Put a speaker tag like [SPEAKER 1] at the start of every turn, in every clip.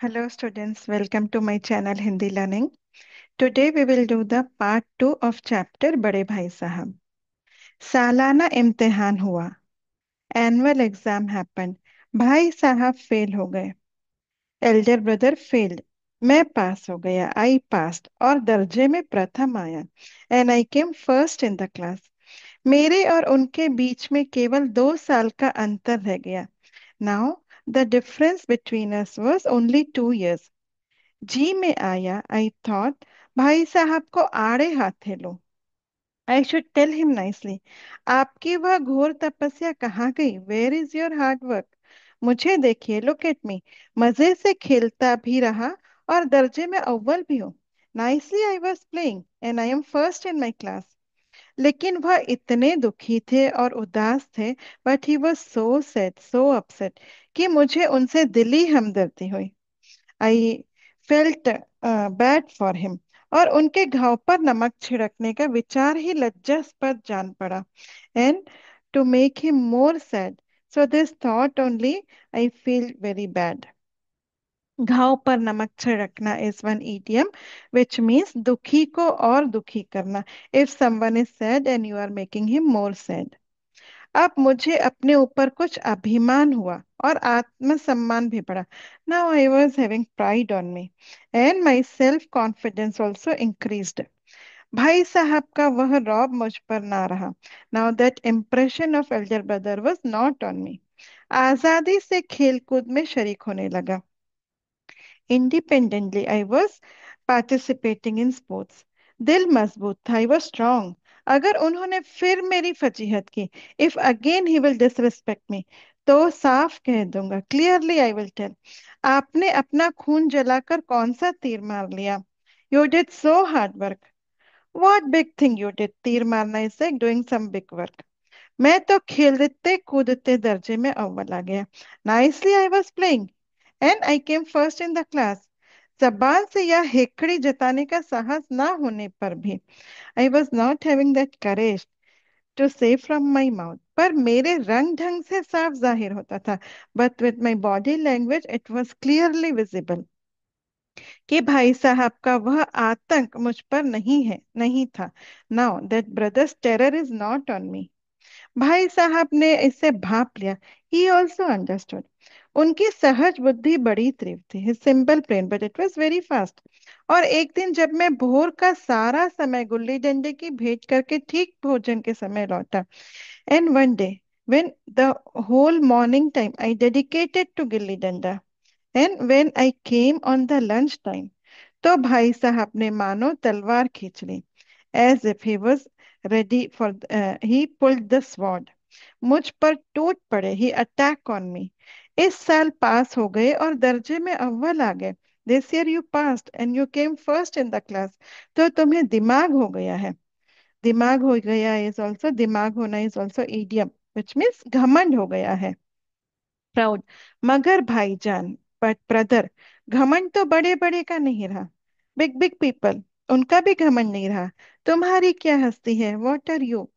[SPEAKER 1] Hello students, welcome to my channel Hindi Learning. Today we will do the part 2 of chapter बड़े भाई साहब। सालाना इम्तिहान हुआ। Annual exam happened. भाई साहब फेल हो गए। Elder brother failed. मैं पास हो गया, आई पास्ड और दर्जे में प्रथम आया। And I came first in the class. मेरे और उनके बीच में केवल 2 साल का अंतर रह गया। Now the difference between us was only 2 years। जी में आया, आई थॉट भाई साहब को आड़े हाथे लो। I should tell him nicely, आपकी वह घोर तपस्या कहाँ गई? Where is your hard work? मुझे देखिए, लुक एट मी। मजे से खेलता भी रहा और दर्जे में अव्वल भी हूँ। Nicely I was playing and I am first in my class. लेकिन वह इतने दुखी थे और उदास थे, but he was so sad, so upset, कि मुझे उनसे दिली हमदर्दी हुई। I felt bad for him. और उनके घाव पर नमक छिड़कने का विचार ही लज्जास्पद जान पड़ा। And to make him more sad, so this thought only, I feel very bad. घाव पर नमक छिड़कना is one idiom which means दुखी को और दुखी करना। If someone is sad and you are making him more sad। अब मुझे अपने ऊपर कुछ अभिमान हुआ और आत्मसम्मान भी बढ़ा। Now I was having pride on me and my self confidence also increased. भाई साहब का वह रौब मुझ पर ना रहा। Now that impression of Elder brother was not on me. आजादी से खेल कूद में शरीक होने लगा। Independently I was participating in sports. दिल मजबूत था, आई वॉज स्ट्रांग। अगर उन्होंने फिर मेरी फजीहत की, if again he will disrespect me, तो साफ कह दूंगा, क्लियरली आई विल टेल, आपने अपना खून जलाकर कौन सा तीर मार लिया? You did so hard work. What big thing you did? तीर मारना is like doing some big work. मैं तो खेलते कूदते दर्जे में अव्वल आ गया। Nicely I was playing and I came first in the class. जबान से यह हेकड़ी जताने का साहस ना होने पर भी, I was not having that courage to say from my mouth, पर मेरे रंग ढंग से साफ जाहिर होता था, but with my body language it was clearly visible, कि भाई साहब का वह आतंक मुझ पर नहीं है, नहीं था। Now that brothers terror is not on me. भाई साहब ने इसे भाप लिया। He also understood. उनकी सहज बुद्धि बड़ी तीव्र थी, his simple brain, but it was very fast. और एक दिन जब मैं भोर का सारा समय गुल्ली डंडे की भेंट करके ठीक भोजन के समय लौटा, and one day when the whole morning time I dedicated to gilli danda, and when I came on the lunch time, तो भाई साहब ने मानो तलवार खींच ली। As if he was ready for, he pulled the sword. मुझ पर टूट पड़े, ही अटैक ऑन मी। इस साल पास हो गए और दर्जे में अव्वल आ गए। This year you passed and you came first in the class. तो तुम्हें दिमाग हो गया है। दिमाग हो गया इज ऑल्सो, दिमाग होना is also idiom which means घमंड हो गया है, प्राउड। मगर भाईजान, बट ब्रदर, घमंड तो बड़े बड़े का नहीं रहा। बिग बिग पीपल, उनका भी घमंड नहीं रहा। तुम्हारी क्या हस्ती है? What are you?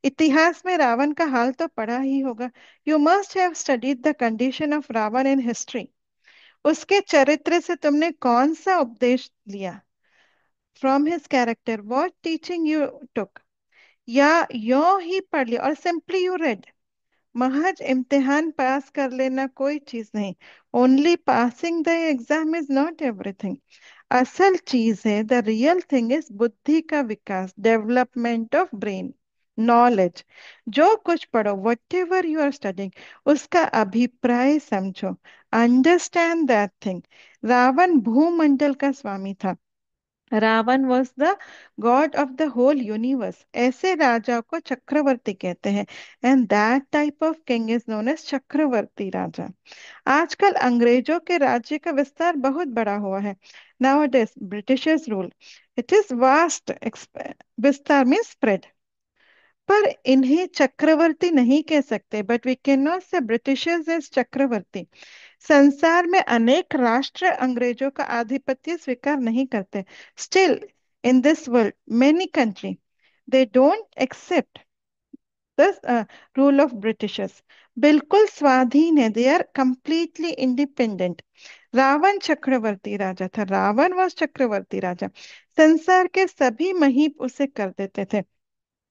[SPEAKER 1] इतिहास में रावण का हाल तो पढ़ा ही होगा। You must have studied the condition of Ravan in history. उसके चरित्र से तुमने कौन सा उपदेश लिया? From his character what teaching you took? या यो ही पढ़ लिया और सिंपली यू रेड? महज इम्तिहान पास कर लेना कोई चीज नहीं। Only passing the exam is not everything. असल चीज है, द रियल थिंग इज बुद्धि का विकास, डेवलपमेंट ऑफ ब्रेन, नॉलेज। जो कुछ पढ़ो, whatever you are studying, उसका अभिप्राय समझो, अंडरस्टैंड दैट थिंग। रावण भूमंडल का स्वामी था। Ravana was the god of the whole universe. ऐसे राजा को चक्रवर्ती कहते हैं। And that type of king is known as chakravarti raja. आजकल अंग्रेजों के राज्य का विस्तार बहुत बड़ा हुआ है। Now it is Britishers rule, it is vast. विस्तार मीन्स स्प्रेड। पर इन्हें चक्रवर्ती नहीं कह सकते, बट वी कैन नॉट से ब्रिटिशर्स एज चक्रवर्ती। संसार में अनेक राष्ट्र अंग्रेजों का आधिपत्य स्वीकार नहीं करते। Still in this world many country they don't accept the rule of Britishers. बिल्कुल स्वाधीन है, they are completely independent. Ravana चक्रवर्ती राजा था, रावण वॉज चक्रवर्ती राजा। संसार के सभी महीप उसे कर देते थे।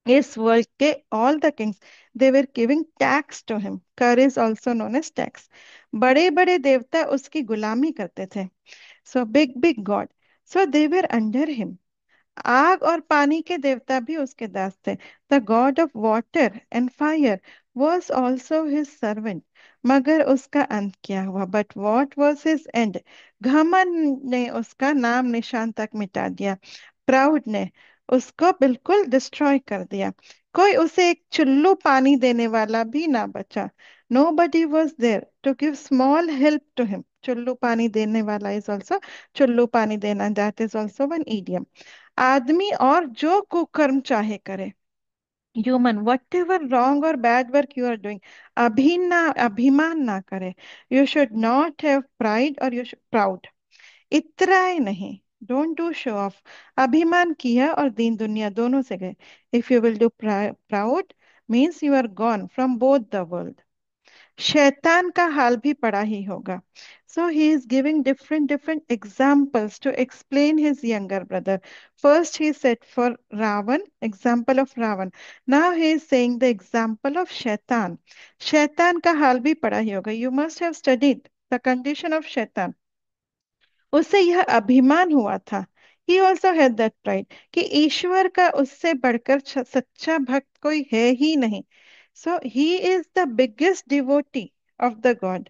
[SPEAKER 1] इस वर्ल्ड के all the kings, they were giving tax to him, kar is also known as tax. बड़े बड़े देवता उसकी गुलामी करते थे। So big big god, so they were under him. आग और पानी के देवता भी उसके दास थे। The god of water and fire was also his servant. मगर उसका अंत क्या हुआ? But what was his end? घमंड ने उसका नाम निशान तक मिटा दिया। प्राउड ने उसको बिल्कुल डिस्ट्रॉय कर दिया। कोई उसे एक चुल्लू पानी देने वाला भी ना बचा। Nobody was there to give small help to him. चुल्लू पानी देने वाला इज ऑल्सो, चुल्लू पानी देना, that is also one idiom. आदमी और जो कुकर्म चाहे करे, ह्यूमन वट एवर रॉन्ग और bad work you are doing, अभिमान ना करे। You should not have pride और यू शुड प्राउड। इतना ही नहीं, डोंट डू शो ऑफ। अभिमान किया और दीन दुनिया दोनों से गए। If you will do proud, means you are gone from both the world. शैतान का हाल भी पड़ा ही होगा। So he is giving different examples to explain his younger brother. First he said for Ravan, example of Ravan. Now he is saying the example of Shaitan. शैतान का हाल भी पड़ा ही होगा। You must have studied the condition of Shaitan. उससे यह अभिमान हुआ था। He also had that pride कि ईश्वर का उससे बढ़कर सच्चा भक्त कोई है ही नहीं। So he is the biggest devotee of the God.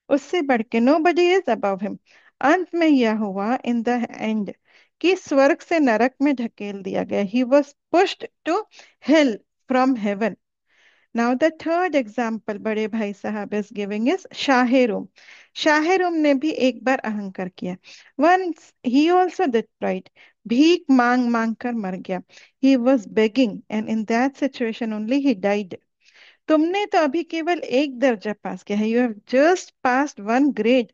[SPEAKER 1] उससे बढ़ के nobody is above him. अंत में यह हुआ इन द एंड कि स्वर्ग से नरक में ढकेल दिया गया। He was pushed to hill from heaven. Now the third example बड़े भाई साहब इज गिविंग इज शाहेरूम। शाहेरूम ने भी एक बार अहंकार किया। Once he also did pride. भीख मांग मांग कर मर गया। He was begging and in that situation only he died. तुमने तो अभी केवल एक दर्जा पास किया है, you have just passed one grade,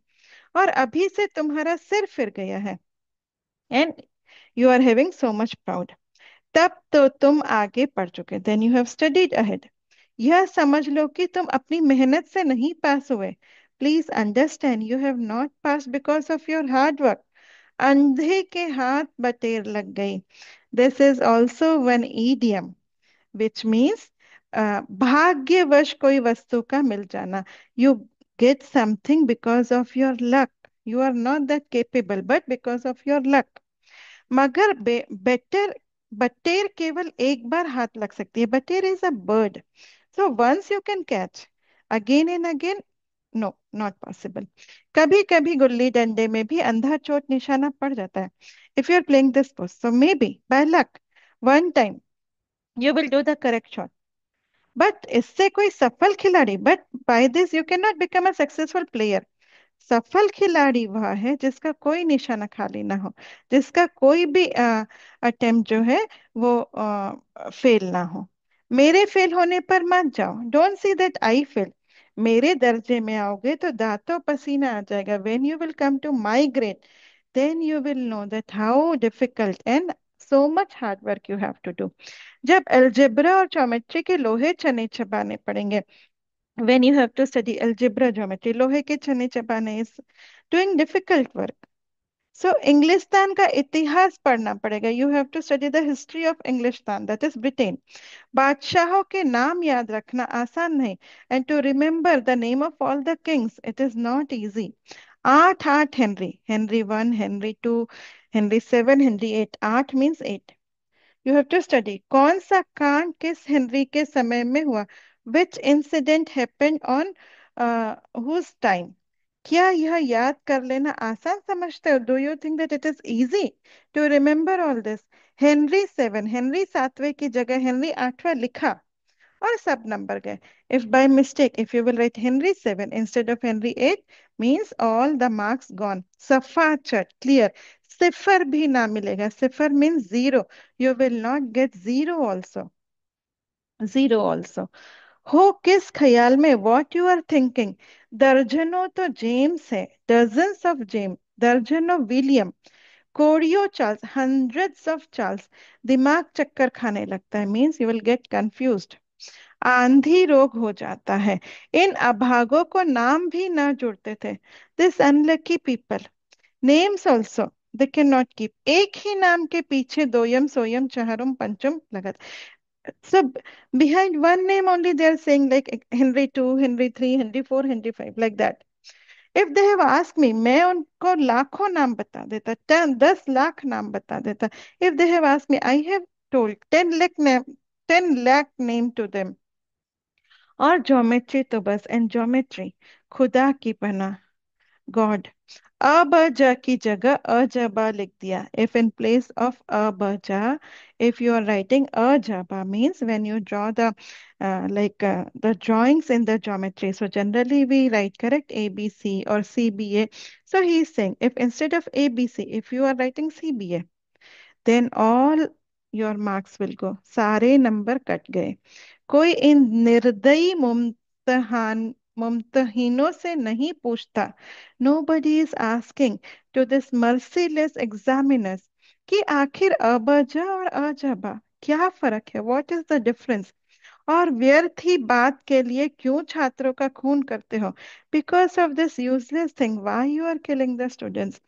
[SPEAKER 1] और अभी से तुम्हारा सिर फिर गया है। And you are having so much proud. तब तो तुम आगे बढ़ चुके, then you have studied ahead. यह समझ लो कि तुम अपनी मेहनत से नहीं पास हुए। Please understand you have not pass because of your hard work. अंधे के हाथ बटेर लग गई। This is also one idiom which means भाग्यवश कोई वस्तु का मिल जाना। You get something because of your luck. You are not that capable but because of your luck. मगर बेटर, बटेर केवल एक बार हाथ लग सकती है। Bater is a bird, so once you can catch, again and again no, not possible. कभी कभी गुल्ली डंडे में भी अंधा चोट निशाना पड़ जाता है। If you are playing this post, so maybe by luck one time you will do the correct shot. But इससे कोई सफल खिलाड़ी, but by this you cannot become a successful player. सफल खिलाड़ी वह है जिसका कोई निशाना खाली ना हो, जिसका कोई भी अटेम्प्ट जो है वो फेल ना हो। मेरे फेल होने पर मत जाओ, don't see that I fail. मेरे दर्जे में आओगे तो दांतों पसीना आ जाएगा। When you will come to my grade, then you will know that how difficult and so much hard work you have to do. जब अलजेब्रा और ज्योमेट्री के लोहे चने चबाने पड़ेंगे, when you have to study algebra geometry, लोहे के चने चबाने is doing difficult work. So इंग्लिस्तान का इतिहास पढ़ना पड़ेगा। You have to study the history of इंग्लिस्तान, that is Britain. बादशाहों के नाम याद रखना आसान नहीं, and to remember the name of all the kings, it is not easy. आठ आठ Henry, Henry one, Henry two, Henry seven, Henry eight. आठ means eight. You have to study कौन सा कांड किस हेनरी के समय में हुआ। Which incident happened on whose time. क्या यह याद कर लेना आसान समझते हो? Do you think that it is easy to remember all this? Henry seven, Henry सातवें की जगह हेनरी आठवां लिखा और सब नंबर गए। If by mistake if you will write Henry seven instead of Henry eight, means all the marks gone, सफा चट क्लियर। सिफर भी ना मिलेगा। Sifar means zero. You will not get zero also, zero also. हो किस ख्याल में, वॉट यू आर थिंकिंग। दर्जनों तो जेम्स है, डजन्स ऑफ जेम्स, दर्जनों विलियम। कोड़ियों चार्ल्स, हंड्रेड्स ऑफ चार्ल्स। दिमाग चक्कर खाने लगता है, means you will get confused. आंधी रोग हो जाता है। इन अभागों को नाम भी ना जुड़ते थे। This unlucky people names also they can not keep. एक ही नाम के पीछे दोयम सोयम चहरम पंचम लगत। So behind one name only they are saying like Henry 2, Henry 3, Henry 4, Henry 5 like that. If they have asked me, मैं उनको लाखों नाम बता देता, 10 लाख नाम बता देता. If they have asked me, I have told 10 lakh name to them. और ज्योमेट्री तो बस, एंड ज्योमेट्री खुदा की पनाह, गॉड। अ ब ज की जगह अजबा लिख दिया। If in place of a ब ज, if you are writing ajaba means when you draw the the drawings in the geometry, so generally we write correct ABC or CBA. So he is saying if instead of ABC if you are writing CBA, then all your marks will go, सारे number cut गए। कोई इन निर्दयी मुमतहिनों से नहीं पूछता। Nobody is asking to this merciless examiners कि आखिर अबजा और अजबा क्या फर्क है, व्हाट इज द डिफरेंस। और व्यर्थ ही बात के लिए क्यों छात्रों का खून करते हो। Because of this useless thing why you are killing the students.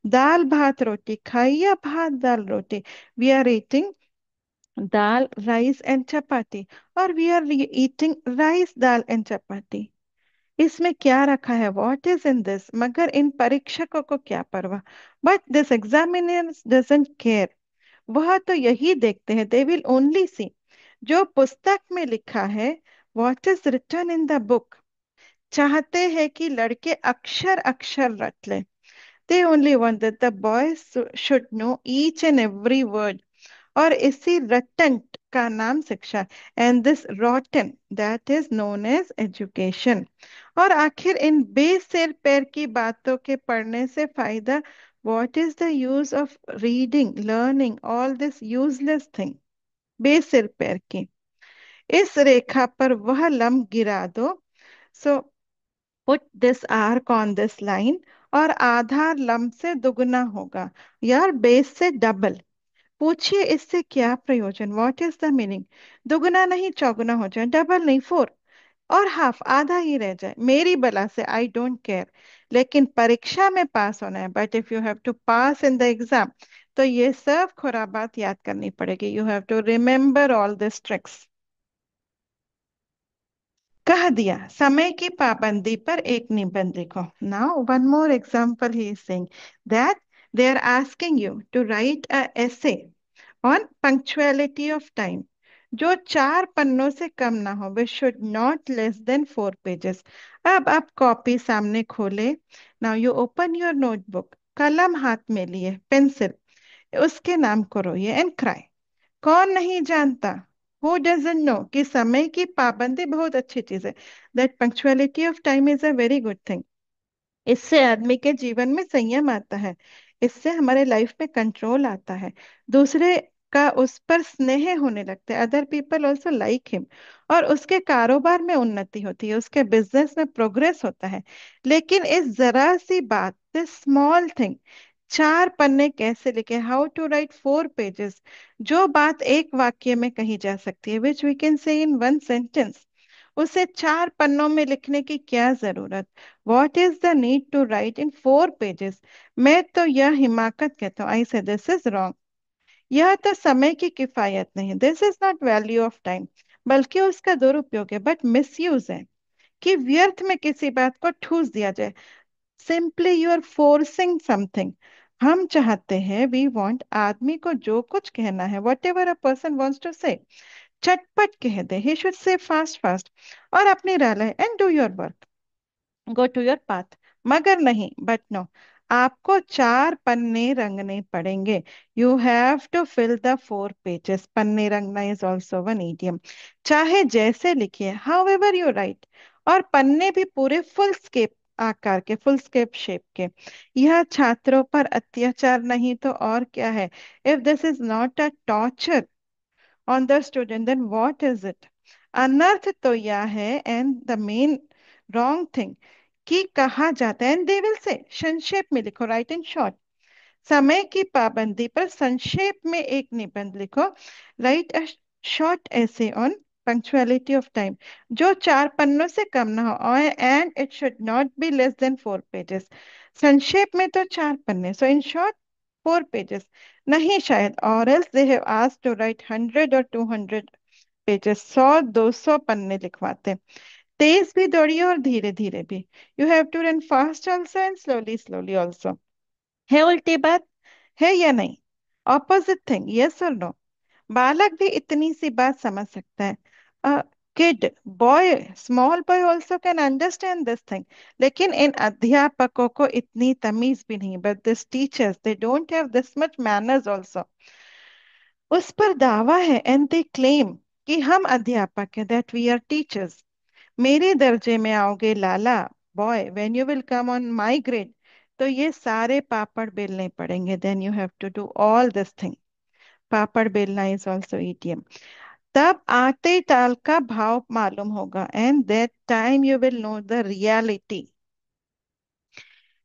[SPEAKER 1] दाल भात रोटी खाइए, भात दाल रोटी। We are eating dal, rice and chapati, और we are eating rice, dal and chapati। इसमें क्या रखा है, व्हाट इज इन दिस। मगर इन परीक्षकों को क्या परवाह। But this examiners doesn't care. वह तो यही देखते हैं, दे विल ओनली सी जो पुस्तक में लिखा है, what is written in the book. चाहते हैं कि लड़के अक्षर अक्षर रट ले। They only want that the boys should know each and every word. और इसी रटंट का नाम शिक्षा, and this rotten that is known as education. और आखिर इन बेसिर पैर की बातों के पढ़ने से फायदा। What is the use of reading learning all this useless thing. बेसिर पैर की इस रेखा पर वह लंब गिरा दो। So put this arc on this line. और आधार लंब से दुगना होगा, यार बेस से डबल। पूछिए इससे क्या प्रयोजन, व्हाट इज द मीनिंग। दुगना नहीं चौगुना हो जाए, डबल नहीं 4, और हाफ आधा ही रह जाए, मेरी बला से, आई डोंट केयर। लेकिन परीक्षा में पास होना है, but if you have to pass in the exam, तो ये सब खुराबात याद करनी पड़ेगी। You have to remember all this tricks. कह दिया समय की पाबंदी पर एक निबंध लिखो। Now one more example he is saying that they are asking you to write a essay on punctuality of time, जो 4 पन्नों से कम ना हो, which should not less than 4 pages. अब आप कॉपी सामने खोले। Now you open your notebook, कलम हाथ में लिए, पेंसिल, उसके नाम को रोइए एंड क्राई। कौन नहीं जानता, हु डजंट नो कि समय की पाबंदी बहुत अच्छी चीज है। That punctuality of time is a very good thing. इससे आदमी के जीवन में संयम आता है, इससे हमारे लाइफ में कंट्रोल आता है, दूसरे का उस पर स्नेह होने लगता है, other people also like him. और उसके कारोबार में उन्नति होती है, उसके बिजनेस में प्रोग्रेस होता है। लेकिन इस जरा सी बात, दिस स्मॉल थिंग, 4 पन्ने कैसे लिखे, हाउ टू राइट 4 पेजेस, जो बात एक वाक्य में कही जा सकती है, which we can say in 1 sentence, उसे 4 पन्नों में लिखने की क्या जरूरत। What is the need to write in 4 pages. मैं तो यह हिमाकत कहता हूँ, आई से दिस इज रॉन्ग। यह तो समय की किफायत नहीं, this is not value of time, बल्कि उसका दुरुपयोग है, बट मिसयूज है, कि व्यर्थ में किसी बात को ठूस दिया जाए। Simply you are forcing something. हम चाहते हैं, वी वांट, आदमी को जो कुछ कहना है, whatever a person wants to say, चटपट कह दे, he should say fast fast, और अपनी राह ले and do your work, go to your path. मगर नहीं, बट नो, आपको 4 पन्ने रंगने पड़ेंगे। You have to fill the 4 pages. Panne rangna is also one idiom. चाहे जैसे लिखिए, हाउ एवर यू राइट। और पन्ने भी पूरे फुल स्केप आकार के, फुल स्केप शेप के। यह छात्रों पर अत्याचार नहीं तो और क्या है। If this is not a torture on the student, then what is it. अनर्थ तो यह है, and the main wrong thing, कि कहा जाता है, एंड दे विल से, संक्षेप में लिखो, राइट इन शॉर्ट। समय की पाबंदी पर संक्षेप में एक निबंध लिखो, राइट अ शॉर्ट ऐसे ऑन पंक्चुअलिटी ऑफ टाइम, जो 4 पन्नों से कम ना हो, and it should not be less than 4 pages. संक्षेप में तो 4 पन्ने, सो इन शॉर्ट 4 पेजेस। नहीं शायद, और else they have asked to write 100 और 200 पेजेस, 100 200 पन्ने लिखवाते। तेज भी दौड़िए और धीरे धीरे भी। You have to run fast also and slowly slowly also. है उल्टी बात, है या नहीं? ऑपोजिट थिंग, यस और नो? बालक भी इतनी सी बात समझ सकता है। Kid, boy, small boy also can understand this thing. लेकिन इन अध्यापकों को इतनी तमीज भी नहीं, but this teachers they don't have this much manners also. उस पर दावा है, एंड दे क्लेम कि हम अध्यापक हैं, दैट वी आर टीचर्स। मेरे दर्जे में आओगे लाला, boy, when you will come on my grade, तो ये सारे पापड़ बेलने पड़ेंगे। Then you have to do all this thing. Papad belna is also ETM. तब आते ताल का भाव मालूम होगा, and that time you will know the reality.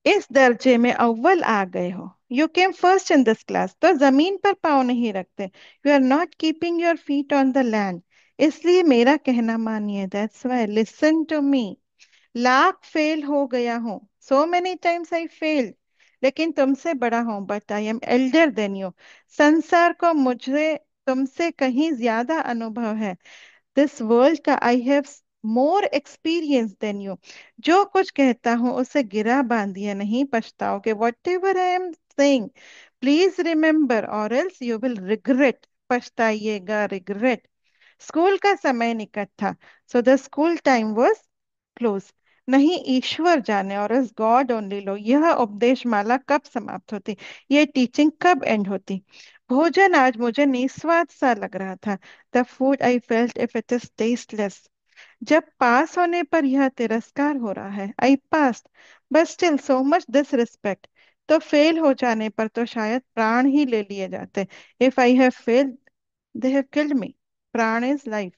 [SPEAKER 1] इस दर्जे में अव्वल आ गए हो, you came first in this class, तो जमीन पर पाँव नहीं रखते। You are not keeping your feet on the land. इसलिए मेरा कहना मानिए, that's why listen to me. Lakh fail हो गया हूँ, so many times I failed, लेकिन तुमसे बड़ा हूं, but I am elder than you. संसार को मुझे तुमसे कहीं ज्यादा अनुभव है। दिस वर्ल्ड का I have more experience than you. जो कुछ कहता हूँ उसे गिरा बांधिए, नहीं पछताओगे। Whatever I am saying, please remember, और एल्स यू विल रिग्रेट। पछताइएगा, रिग्रेट। स्कूल का समय निकट था, so the school time was close. नहीं, ईश्वर जाने, और इस गॉड ओनली लो, यह उपदेश माला कब समाप्त होती, ये टीचिंग कब एंड होती। भोजन आज मुझे निस्वाद सा लग रहा था। The food I felt if it is tasteless. जब पास होने पर यह तिरस्कार हो रहा है, I pass, but still so much disrespect. तो फेल हो जाने पर तो शायद प्राण ही ले लिए जाते। If I have failed, they have killed me. प्राण इज लाइफ।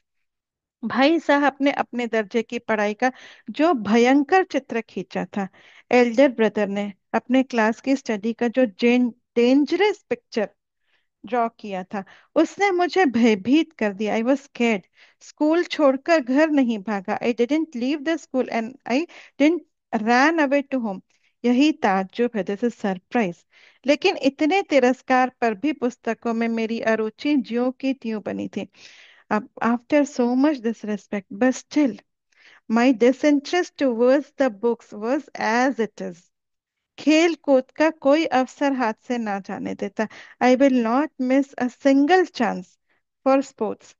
[SPEAKER 1] भाई साहब ने अपने दर्जे की पढ़ाई का जो भयंकर चित्र खींचा था, एल्डर ब्रदर ने अपने क्लास की स्टडी का जो डेंजरस पिक्चर ड्रॉ किया था, उसने मुझे भयभीत कर दिया। I was scared. स्कूल छोड़कर घर नहीं भागा, I didn't leave the school, and I didn't ran away to home. यही ताज्जुब है, दिस इज सरप्राइज। लेकिन इतने तिरस्कार पर भी पुस्तकों में मेरी अरुचि ज्यों की त्यों बनी थी। अब after so much disrespect, but still, my disinterest towards the books was as it is. खेल कूद का कोई अवसर हाथ से ना जाने देता। I will not miss a single chance for sports.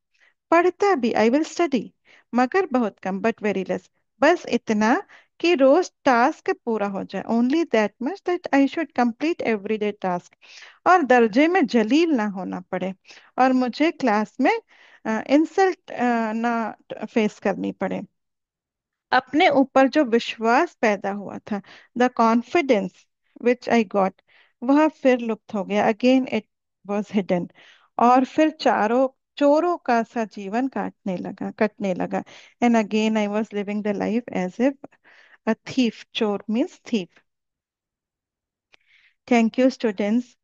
[SPEAKER 1] पढ़ता भी, आई विल स्टडी, मगर बहुत कम, बट वेरी लेस। बस इतना कि रोज टास्क पूरा हो जाए, only that much that I should complete everyday task, और दर्जे में जलील ना होना पड़े, और मुझे क्लास में इंसल्ट ना फेस करनी पड़े। अपने ऊपर जो विश्वास पैदा हुआ था, the confidence which I got, वह फिर लुप्त हो गया। Again it was hidden. और फिर चारों चोरों का सा जीवन कटने लगा। And again I was living the life as if a thief. चोर means thief. Thank you students.